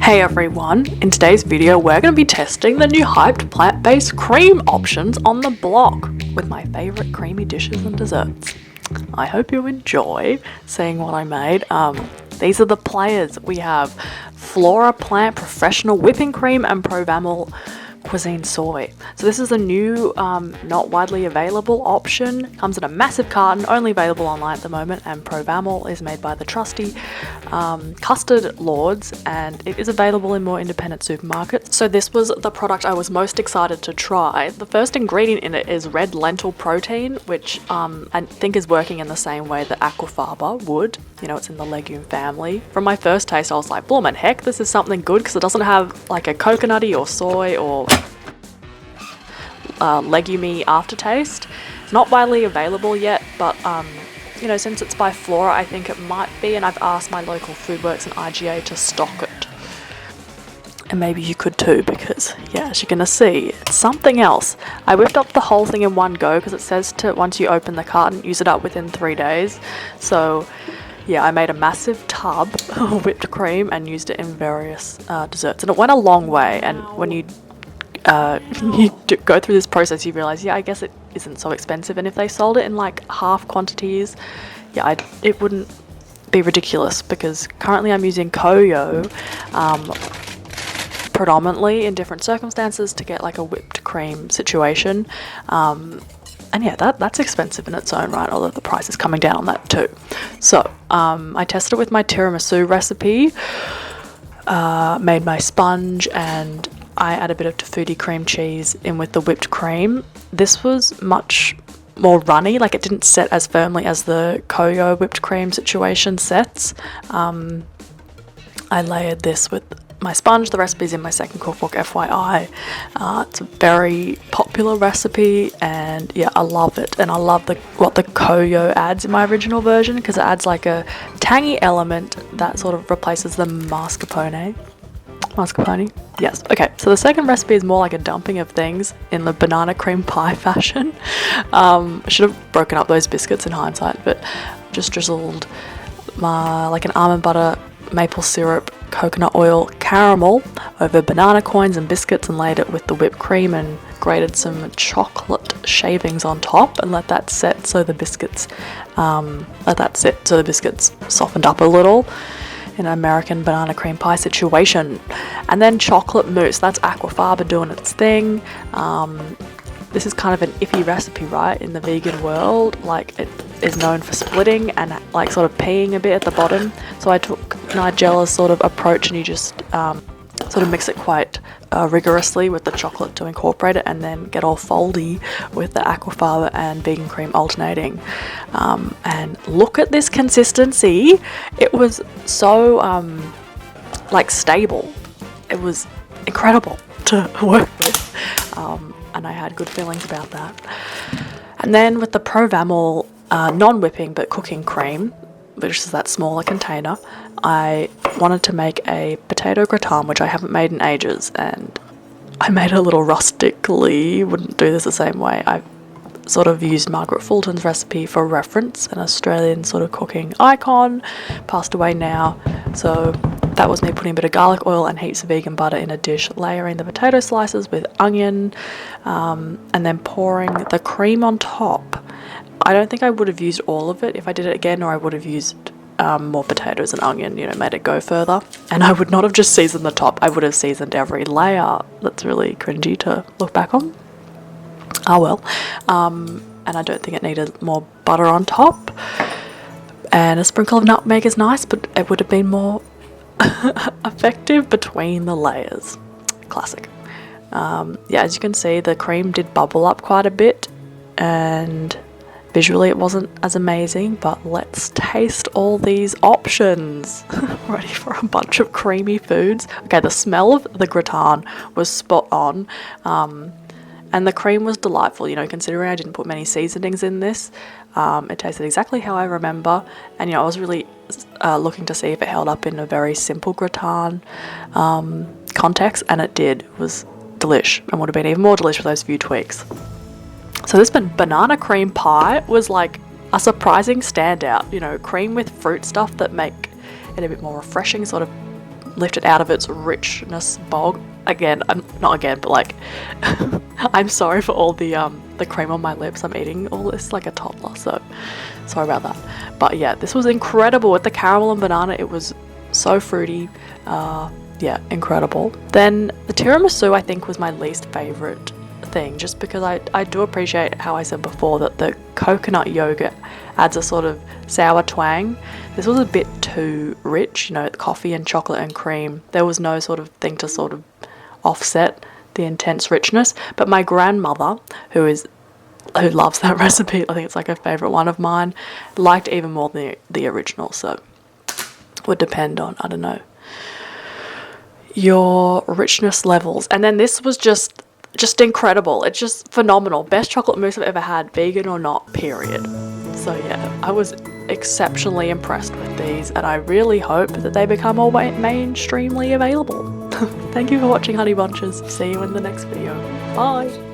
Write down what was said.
Hey everyone, in today's video we're going to be testing the new hyped plant-based cream options on the block with my favourite creamy dishes and desserts. I hope you enjoy seeing what I made. These are the players. We have Flora Plant Professional Whipping Cream and Provamel Cuisine Soy. So this is a new, not widely available option. Comes in a massive carton, only available online at the moment, and Provamel is made by the trusty Custard Lords, and it is available in more independent supermarkets. So this was the product I was most excited to try. The first ingredient in it is red lentil protein, which I think is working in the same way that aquafaba would. You know, it's in the legume family. From my first taste, I was like, bloomin' heck, this is something good, because it doesn't have like a coconutty or soy or legume-y aftertaste. It's not widely available yet, but you know, since it's by Flora, I think it might be, and I've asked my local Foodworks and IGA to stock it. And maybe you could too, because yeah, as you're gonna see, it's something else. I whipped up the whole thing in one go because it says to, once you open the carton, use it up within 3 days. So yeah, I made a massive tub of whipped cream and used it in various desserts, and it went a long way. And when you go through this process, you realize, yeah, I guess it isn't so expensive, and if they sold it in like half quantities, yeah, it wouldn't be ridiculous, because currently I'm using Koyo predominantly in different circumstances to get like a whipped cream situation, and yeah, that's expensive in its own right, although the price is coming down on that too. So I tested it with my tiramisu recipe, made my sponge, and I add a bit of toffuti cream cheese in with the whipped cream. This was much more runny, like it didn't set as firmly as the Koyo whipped cream situation sets. I layered this with my sponge. The recipe's in my second cookbook, FYI. It's a very popular recipe, and yeah, I love it. And I love what the Koyo adds in my original version, because it adds like a tangy element that sort of replaces the mascarpone. Yes. Okay, so the second recipe is more like a dumping of things in the banana cream pie fashion. I should have broken up those biscuits in hindsight, but just drizzled like an almond butter, maple syrup, coconut oil, caramel over banana coins and biscuits, and laid it with the whipped cream and grated some chocolate shavings on top, and let that set so the biscuits softened up a little in an American banana cream pie situation. And then chocolate mousse, that's aquafaba doing its thing. This is kind of an iffy recipe, right, in the vegan world. Like, it is known for splitting and like sort of peeing a bit at the bottom. So I took Nigella's sort of approach, and you just sort of mix it quite rigorously with the chocolate to incorporate it, and then get all foldy with the aquafaba and vegan cream alternating. And look at this consistency. It was so like stable. It was incredible to work with, and I had good feelings about that. And then with the Provamel non-whipping but cooking cream, which is that smaller container, I wanted to make a potato gratin, which I haven't made in ages, and I made it a little rustically. Wouldn't do this the same way. I sort of used Margaret Fulton's recipe for reference, an Australian sort of cooking icon, passed away now. So that was me putting a bit of garlic oil and heaps of vegan butter in a dish, layering the potato slices with onion, and then pouring the cream on top. I don't think I would have used all of it if I did it again, or I would have used more potatoes and onion, you know, made it go further. And I would not have just seasoned the top, I would have seasoned every layer. That's really cringy to look back on. Oh well. And I don't think it needed more butter on top. And a sprinkle of nutmeg is nice, but it would have been more effective between the layers. Classic. Yeah, as you can see, the cream did bubble up quite a bit, and visually it wasn't as amazing, but let's taste all these options. Ready for a bunch of creamy foods. Okay, the smell of the gratin was spot on, and the cream was delightful, you know, considering I didn't put many seasonings in this. It tasted exactly how I remember, and you know, I was really looking to see if it held up in a very simple gratin context, and it did. It was delish, and would have been even more delish with those few tweaks. So this banana cream pie was like a surprising standout, you know, cream with fruit stuff that make it a bit more refreshing, sort of lift it out of its richness bog. Again, not again, but like, I'm sorry for all the cream on my lips. I'm eating all this like a toddler, so sorry about that. But yeah, this was incredible with the caramel and banana. It was so fruity. Yeah, incredible. Then the tiramisu I think was my least favorite thing, just because I do appreciate how I said before that the coconut yogurt adds a sort of sour twang. This was a bit too rich, you know, coffee and chocolate and cream. There was no sort of thing to sort of offset the intense richness. But my grandmother, who loves that recipe, I think it's like a favorite one of mine, liked even more than the original. So would depend on, I don't know, your richness levels. And then this was just incredible. It's just phenomenal. Best chocolate mousse I've ever had, vegan or not, period. So yeah, I was exceptionally impressed with these, and I really hope that they become more mainstreamly available. Thank you for watching, Honey Bunches. See you in the next video. Bye!